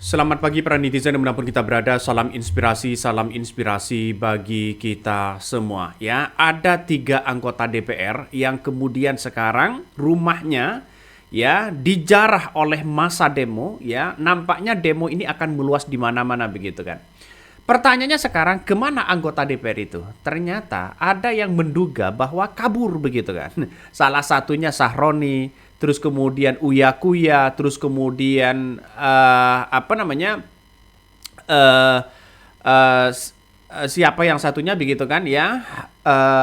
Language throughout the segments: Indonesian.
Selamat pagi para netizen dimanapun kita berada, salam inspirasi bagi kita semua. Ya, ada 3 anggota DPR yang kemudian sekarang rumahnya ya dijarah oleh massa demo. Ya, nampaknya demo ini akan meluas di mana-mana begitu kan. Pertanyaannya sekarang, kemana anggota DPR itu? Ternyata ada yang menduga bahwa kabur begitu kan. Salah satunya Sahroni, terus kemudian Uya Kuya, terus kemudian eh, siapa yang satunya begitu kan ya?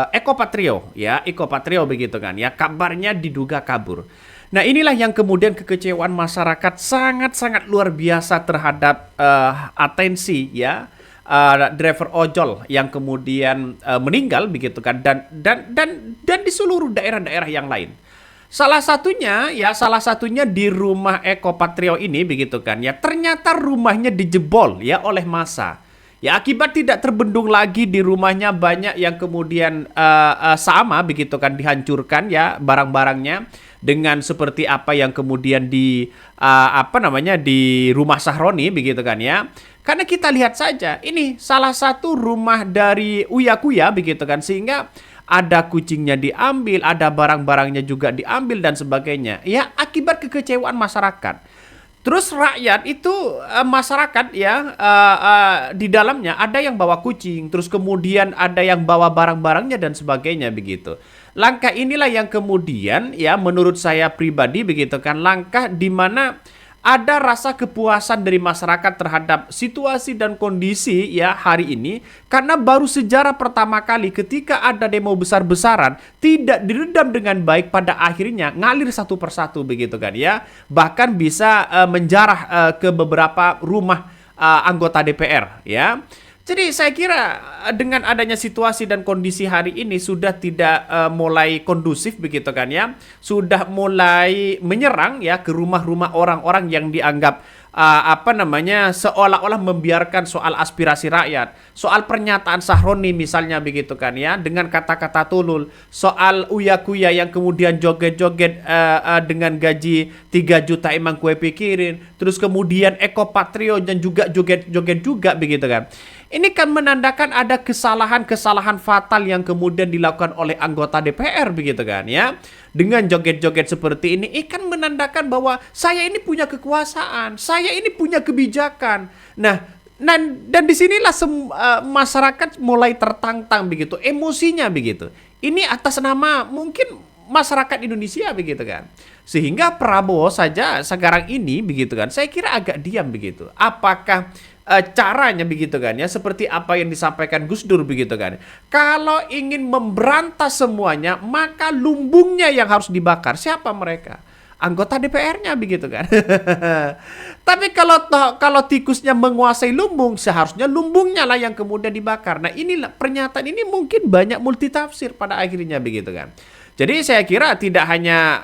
Eko Patrio ya, Eko Patrio begitu kan ya. Kabarnya diduga kabur. Nah, inilah yang kemudian kekecewaan masyarakat sangat-sangat luar biasa terhadap atensi ya, driver ojol yang kemudian meninggal begitu kan, dan di seluruh daerah-daerah yang lain. Salah satunya di rumah Eko Patrio ini begitu kan ya. Ternyata rumahnya dijebol ya oleh massa. Ya, akibat tidak terbendung lagi di rumahnya, banyak yang kemudian sama begitu kan dihancurkan ya barang-barangnya, dengan seperti apa yang kemudian di rumah Sahroni begitu kan ya. Karena kita lihat saja ini salah satu rumah dari Uya Kuya begitu kan, sehingga ada kucingnya diambil, ada barang-barangnya juga diambil dan sebagainya. Ya, akibat kekecewaan masyarakat. Terus rakyat itu masyarakat ya, di dalamnya ada yang bawa kucing, terus kemudian ada yang bawa barang-barangnya dan sebagainya begitu. Langkah inilah yang kemudian ya menurut saya pribadi begitu kan, langkah di mana ada rasa kepuasan dari masyarakat terhadap situasi dan kondisi ya hari ini, karena baru sejarah pertama kali ketika ada demo besar-besaran tidak diredam dengan baik, pada akhirnya ngalir satu persatu begitu kan ya, bahkan bisa menjarah ke beberapa rumah anggota DPR ya. Jadi saya kira dengan adanya situasi dan kondisi hari ini sudah tidak mulai kondusif begitu kan ya. Sudah mulai menyerang ya ke rumah-rumah orang-orang yang dianggap seolah-olah membiarkan soal aspirasi rakyat, soal pernyataan Sahroni misalnya begitu kan ya, dengan kata-kata tulul, soal Uya Kuya yang kemudian joget-joget dengan gaji 3 juta emang kue pikirin, terus kemudian Eko Patrio dan juga joget-joget juga begitu kan. Ini kan menandakan ada kesalahan-kesalahan fatal yang kemudian dilakukan oleh anggota DPR begitu kan ya. Dengan joget-joget seperti ini kan menandakan bahwa saya ini punya kekuasaan, saya ini punya kebijakan. Nah, dan disinilah masyarakat mulai tertantang begitu, emosinya begitu. Ini atas nama mungkin masyarakat Indonesia begitu kan. Sehingga Prabowo saja sekarang ini begitu kan, saya kira agak diam begitu. Apakah caranya begitu kan ya, seperti apa yang disampaikan Gus Dur begitu kan. Kalau ingin memberantas semuanya, maka lumbungnya yang harus dibakar. Siapa mereka? Anggota DPR-nya begitu kan. Tapi kalau tikusnya menguasai lumbung, seharusnya lumbungnya lah yang kemudian dibakar. Nah, inilah pernyataan ini mungkin banyak multitafsir pada akhirnya begitu kan. Jadi saya kira tidak hanya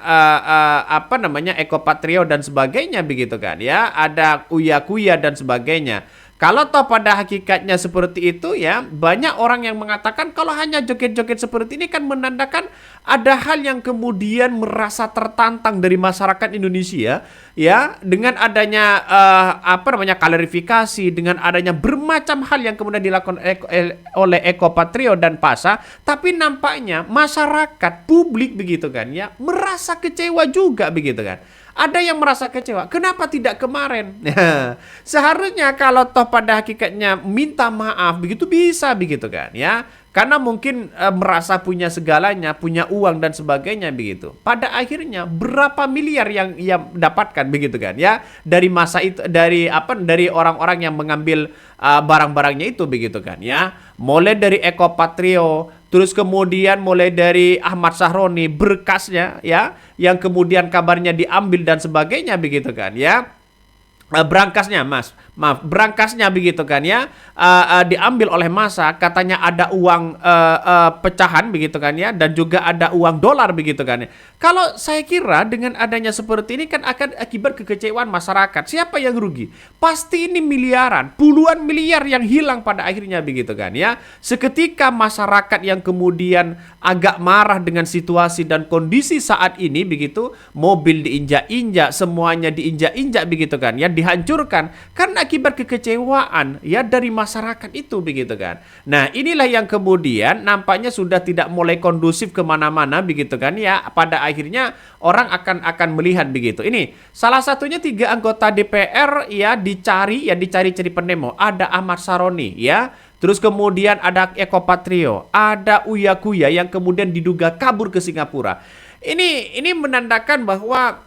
Eko Patrio dan sebagainya begitu kan ya, ada Uya Kuya dan sebagainya. Kalau toh pada hakikatnya seperti itu ya, banyak orang yang mengatakan kalau hanya joget-joget seperti ini kan menandakan ada hal yang kemudian merasa tertantang dari masyarakat Indonesia ya, dengan adanya klarifikasi, dengan adanya bermacam hal yang kemudian dilakukan oleh Eko Patrio dan PASA, tapi nampaknya masyarakat publik begitu kan ya merasa kecewa juga begitu kan. Ada yang merasa kecewa. Kenapa tidak kemarin? Seharusnya kalau toh pada hakikatnya minta maaf begitu bisa begitu kan ya. Karena mungkin merasa punya segalanya, punya uang dan sebagainya begitu. Pada akhirnya berapa miliar yang ia dapatkan begitu kan ya, dari masa itu, dari orang-orang yang mengambil barang-barangnya itu begitu kan ya. Mulai dari Eko Patrio, terus kemudian mulai dari Ahmad Sahroni, berkasnya ya, yang kemudian kabarnya diambil dan sebagainya begitu kan ya. Berangkasnya mas, maaf, berangkasnya begitu kan ya, diambil oleh massa, katanya ada uang pecahan begitu kan ya, dan juga ada uang dolar begitu kan ya. Kalau saya kira dengan adanya seperti ini kan akan akibat kekecewaan masyarakat. Siapa yang rugi? Pasti ini miliaran, puluhan miliar yang hilang pada akhirnya begitu kan ya. Seketika masyarakat yang kemudian agak marah dengan situasi dan kondisi saat ini begitu, mobil diinjak-injak, semuanya diinjak-injak begitu kan ya, dihancurkan karena akibat kekecewaan ya dari masyarakat itu begitu kan. Nah, inilah yang kemudian nampaknya sudah tidak mulai kondusif kemana-mana begitu kan ya. Pada akhirnya orang akan melihat begitu. Ini salah satunya 3 anggota DPR ya dicari-cari pendemo. Ada Ahmad Saroni ya. Terus kemudian ada Eko Patrio, ada Uya Kuya yang kemudian diduga kabur ke Singapura. Ini menandakan bahwa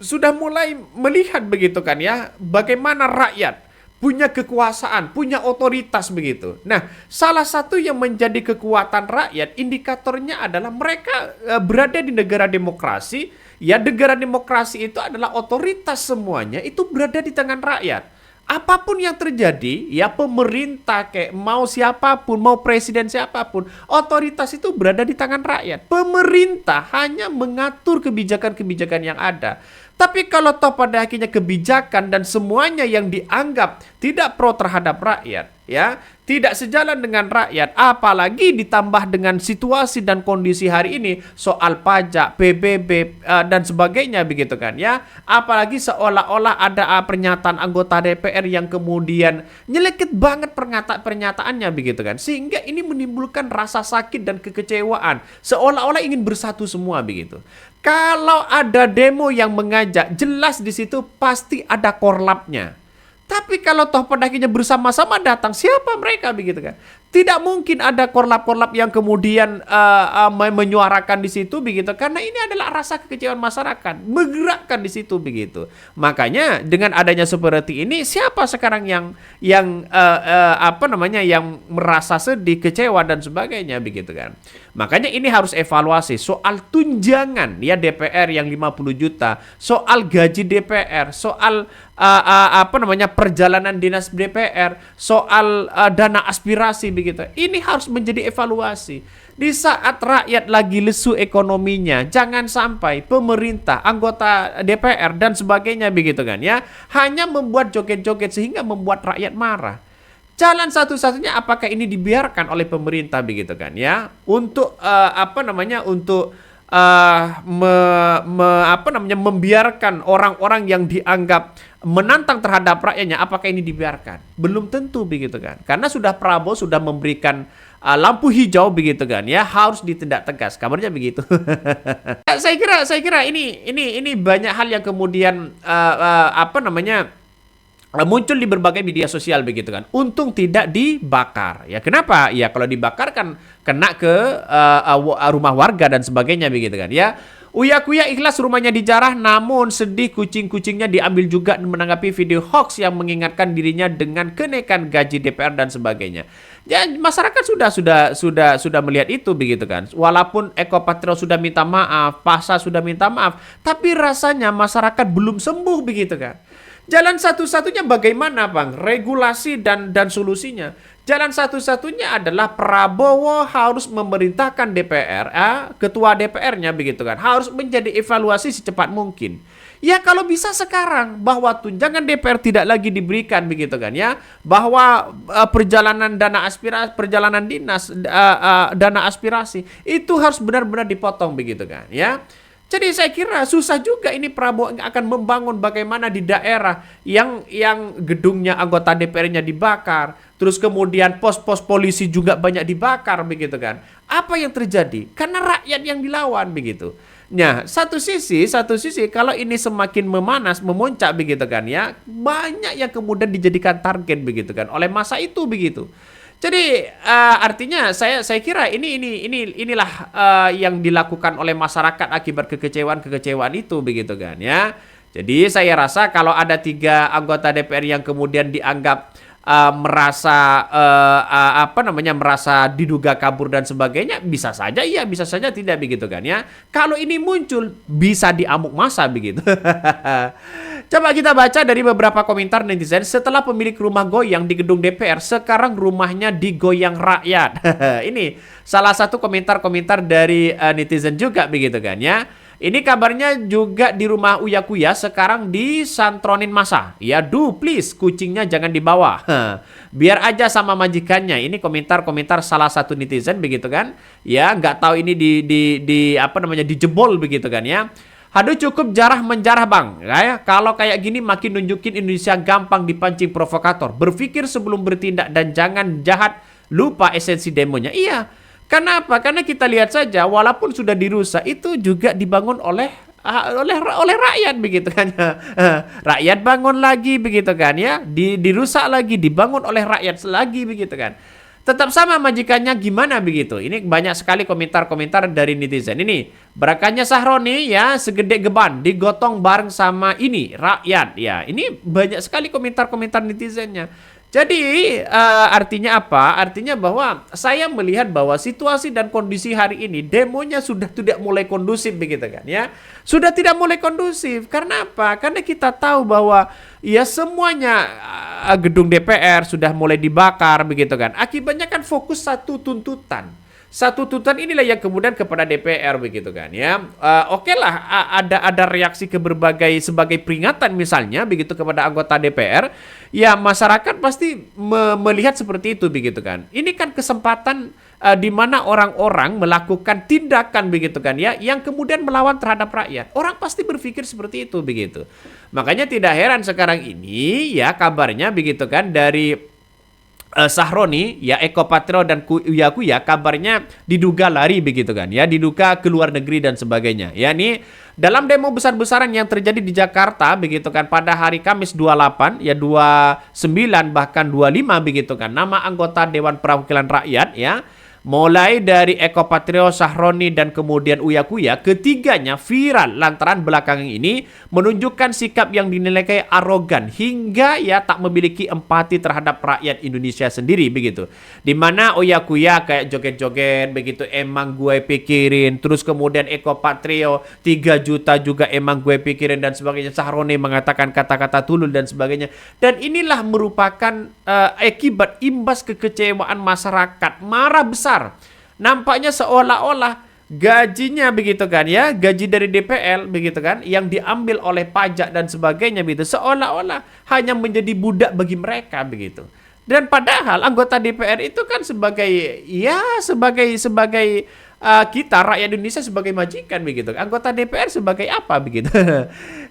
sudah mulai melihat begitu kan ya, bagaimana rakyat punya kekuasaan, punya otoritas begitu. Nah, salah satu yang menjadi kekuatan rakyat, indikatornya adalah mereka berada di negara demokrasi. Ya, negara demokrasi itu adalah otoritas semuanya, itu berada di tangan rakyat. Apapun yang terjadi, ya pemerintah kayak mau siapapun, mau presiden siapapun, otoritas itu berada di tangan rakyat. Pemerintah hanya mengatur kebijakan-kebijakan yang ada. Tapi kalau toh pada akhirnya kebijakan dan semuanya yang dianggap tidak pro terhadap rakyat, ya, tidak sejalan dengan rakyat, apalagi ditambah dengan situasi dan kondisi hari ini soal pajak, PBB dan sebagainya begitu kan ya. Apalagi seolah-olah ada pernyataan anggota DPR yang kemudian nyelekit banget pernyataannya begitu kan. Sehingga ini menimbulkan rasa sakit dan kekecewaan, seolah-olah ingin bersatu semua begitu. Kalau ada demo yang mengajak, jelas di situ pasti ada korlapnya. Tapi kalau toh pada akhirnya bersama-sama datang, siapa mereka begitu kan? Tidak mungkin ada korlap-korlap yang kemudian menyuarakan di situ begitu, karena ini adalah rasa kekecewaan masyarakat, menggerakkan di situ begitu. Makanya dengan adanya seperti ini, siapa sekarang yang merasa sedih, kecewa dan sebagainya begitu kan? Makanya ini harus evaluasi soal tunjangan ya DPR yang 50 juta, soal gaji DPR, soal perjalanan dinas DPR, soal dana aspirasi begitu. Ini harus menjadi evaluasi. Di saat rakyat lagi lesu ekonominya, jangan sampai pemerintah, anggota DPR dan sebagainya begitu kan ya, hanya membuat joget-joget sehingga membuat rakyat marah. Jalan satu-satunya apakah ini dibiarkan oleh pemerintah begitu kan ya, untuk membiarkan orang-orang yang dianggap menantang terhadap rakyatnya, apakah ini dibiarkan? Belum tentu begitu kan. Karena sudah Prabowo sudah memberikan lampu hijau begitu kan ya, harus ditindak tegas. Kabarnya begitu. Saya kira ini banyak hal yang kemudian muncul di berbagai media sosial begitu kan. Untung tidak dibakar. Ya kenapa? Ya kalau dibakar kan kena ke rumah warga dan sebagainya begitu kan ya. Uya Kuya ikhlas rumahnya dijarah, namun sedih kucing-kucingnya diambil juga menanggapi video hoax yang mengingatkan dirinya dengan kenaikan gaji DPR dan sebagainya. Ya masyarakat sudah melihat itu begitu kan. Walaupun Eko Patrio sudah minta maaf, Pasha sudah minta maaf, tapi rasanya masyarakat belum sembuh begitu kan. Jalan satu-satunya bagaimana Bang? Regulasi dan solusinya. Jalan satu-satunya adalah Prabowo harus memerintahkan DPR, ketua DPR-nya begitu kan, harus menjadi evaluasi secepat mungkin. Ya kalau bisa sekarang bahwa tunjangan DPR tidak lagi diberikan begitu kan ya, bahwa perjalanan dana aspirasi, perjalanan dinas, dana aspirasi itu harus benar-benar dipotong begitu kan ya. Jadi saya kira susah juga ini Prabowo akan membangun bagaimana di daerah yang gedungnya anggota DPR-nya dibakar, terus kemudian pos-pos polisi juga banyak dibakar begitu kan. Apa yang terjadi? Karena rakyat yang dilawan begitu. Nah, satu sisi kalau ini semakin memanas, memuncak begitu kan ya, banyak yang kemudian dijadikan target begitu kan oleh masa itu begitu. Jadi artinya saya kira inilah yang dilakukan oleh masyarakat akibat kekecewaan itu begitu kan ya. Jadi saya rasa kalau ada 3 anggota DPR yang kemudian dianggap merasa merasa diduga kabur dan sebagainya, bisa saja iya, bisa saja tidak begitu kan ya. Kalau ini muncul bisa diamuk massa begitu. Coba kita baca dari beberapa komentar netizen. Setelah pemilik rumah goyang di gedung DPR, sekarang rumahnya digoyang rakyat. Ini salah satu komentar-komentar dari netizen juga begitu kan ya. Ini kabarnya juga di rumah Uya Kuya sekarang disantronin masa. Ya please, kucingnya jangan dibawa. Biar aja sama majikannya. Ini komentar-komentar salah satu netizen begitu kan. Ya nggak tahu ini dijebol begitu kan ya. Aduh cukup jarah menjarah bang ya, kalau kayak gini makin nunjukin Indonesia gampang dipancing provokator. Berpikir sebelum bertindak dan jangan jahat lupa esensi demonya. Iya, kenapa? Karena kita lihat saja walaupun sudah dirusak itu juga dibangun oleh rakyat begitu kan ya. Rakyat bangun lagi begitu kan ya, dirusak lagi, dibangun oleh rakyat lagi begitu kan. Tetap sama majikannya gimana begitu. Ini banyak sekali komentar-komentar dari netizen. Ini berakannya Sahroni ya segede geban digotong bareng sama ini rakyat ya. Ini banyak sekali komentar-komentar netizennya. Jadi artinya apa? Artinya bahwa saya melihat bahwa situasi dan kondisi hari ini demonya sudah tidak mulai kondusif begitu kan ya. Sudah tidak mulai kondusif. Karena apa? Karena kita tahu bahwa ya semuanya gedung DPR sudah mulai dibakar begitu kan. Akibatnya kan fokus satu tuntutan. Satu tuntutan inilah yang kemudian kepada DPR begitu kan ya. Oke lah ada reaksi ke berbagai sebagai peringatan misalnya begitu kepada anggota DPR. Ya masyarakat pasti melihat seperti itu begitu kan. Ini kan kesempatan di mana orang-orang melakukan tindakan begitu kan ya yang kemudian melawan terhadap rakyat. Orang pasti berpikir seperti itu begitu. Makanya tidak heran sekarang ini ya kabarnya begitu kan dari Sahroni, ya Eko Patrio dan Uya Kuya kabarnya diduga lari begitu kan ya, diduga ke luar negeri dan sebagainya. Ya ini dalam demo besar-besaran yang terjadi di Jakarta begitu kan pada hari Kamis 28 ya 29 bahkan 25 begitu kan. Nama anggota Dewan Perwakilan Rakyat ya mulai dari Eko Patrio, Sahroni dan kemudian Uya Kuya, ketiganya viral lantaran belakangan ini menunjukkan sikap yang dinilai kayak arogan hingga ya tak memiliki empati terhadap rakyat Indonesia sendiri begitu. Dimana Uya Kuya kayak joget-joget begitu, emang gue pikirin, terus kemudian Eko Patrio 3 juta juga emang gue pikirin dan sebagainya. Sahroni mengatakan kata-kata tulul dan sebagainya. Dan inilah merupakan akibat imbas kekecewaan masyarakat, marah besar. Nampaknya seolah-olah gajinya begitu kan ya, gaji dari DPR begitu kan yang diambil oleh pajak dan sebagainya begitu, seolah-olah hanya menjadi budak bagi mereka begitu. Dan padahal anggota DPR itu kan sebagai kita rakyat Indonesia sebagai majikan begitu. Anggota DPR sebagai apa begitu.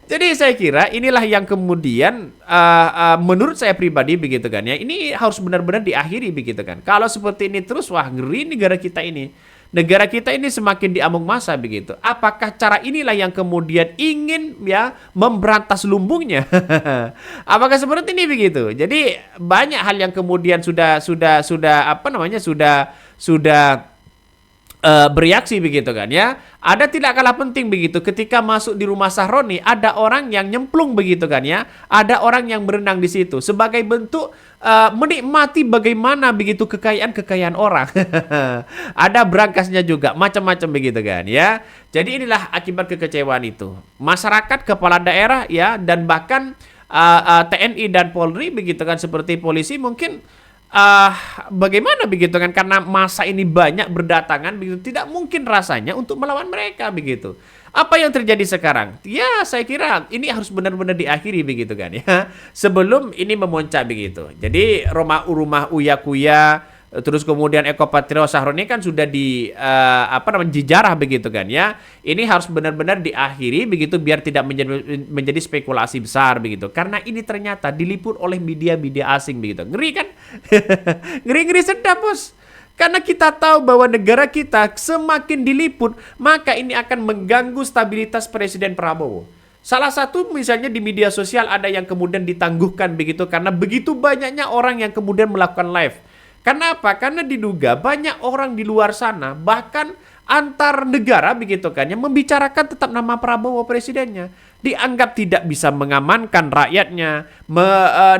Jadi saya kira inilah yang kemudian menurut saya pribadi begitu kan ya. Ini harus benar-benar diakhiri begitu kan. Kalau seperti ini terus wah ngeri negara kita ini. Negara kita ini semakin diamuk massa begitu. Apakah cara inilah yang kemudian ingin ya memberantas lumbungnya? Apakah seperti ini begitu? Jadi banyak hal yang kemudian sudah bereaksi begitu kan ya. Ada tidak kalah penting begitu ketika masuk di rumah Sahroni ada orang yang nyemplung begitu kan ya. Ada orang yang berenang di situ sebagai bentuk menikmati bagaimana begitu kekayaan orang. Ada berangkasnya juga macam-macam begitu kan ya. Jadi inilah akibat kekecewaan itu. Masyarakat, kepala daerah ya dan bahkan TNI dan Polri begitu kan seperti polisi mungkin bagaimana begitu kan karena masa ini banyak berdatangan begitu tidak mungkin rasanya untuk melawan mereka begitu. Apa yang terjadi sekarang? Ya saya kira ini harus benar-benar diakhiri begitu kan ya sebelum ini memuncak begitu. Jadi rumah Uya Kuya terus kemudian Eko Patrio, Sahroni kan sudah dijarah begitu kan ya. Ini harus benar-benar diakhiri begitu biar tidak menjadi spekulasi besar begitu. Karena ini ternyata diliput oleh media-media asing begitu. Ngeri kan? Ngeri-ngeri sedap bos. Karena kita tahu bahwa negara kita semakin diliput maka ini akan mengganggu stabilitas Presiden Prabowo. Salah satu misalnya di media sosial ada yang kemudian ditangguhkan begitu karena begitu banyaknya orang yang kemudian melakukan live. Karena apa? Karena diduga banyak orang di luar sana bahkan antar negara begitu kan yang membicarakan tetap nama Prabowo presidennya. dianggap tidak bisa mengamankan rakyatnya,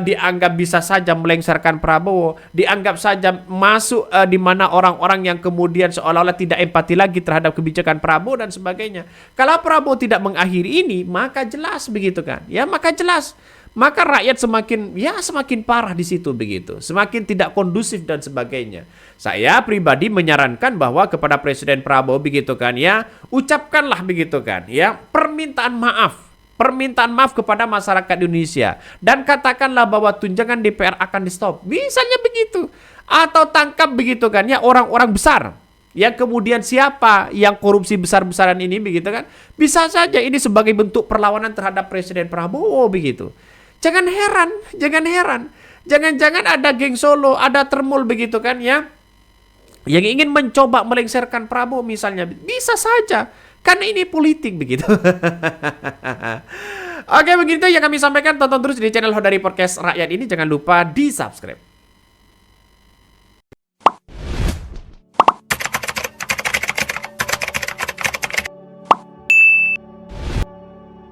dianggap bisa saja melengsarkan Prabowo, dianggap saja masuk di mana orang-orang yang kemudian seolah-olah tidak empati lagi terhadap kebijakan Prabowo dan sebagainya. Kalau Prabowo tidak mengakhiri ini, maka jelas begitu kan? Ya, maka jelas. Maka rakyat semakin parah di situ begitu, semakin tidak kondusif dan sebagainya. Saya pribadi menyarankan bahwa kepada Presiden Prabowo begitu kan ya, ucapkanlah begitu kan ya, permintaan maaf kepada masyarakat Indonesia dan katakanlah bahwa tunjangan DPR akan di stop. Misalnya begitu. Atau tangkap begitu kan ya orang-orang besar. Yang kemudian siapa yang korupsi besar-besaran ini begitu kan? Bisa saja ini sebagai bentuk perlawanan terhadap Presiden Prabowo begitu. Jangan heran. Jangan-jangan ada geng Solo, ada Termul begitu kan ya, yang ingin mencoba melengsarkan Prabowo misalnya. Bisa saja. Karena ini politik begitu. Oke, begitu yang kami sampaikan. Tonton terus di channel Hodari Podcast Rakyat ini. Jangan lupa di subscribe.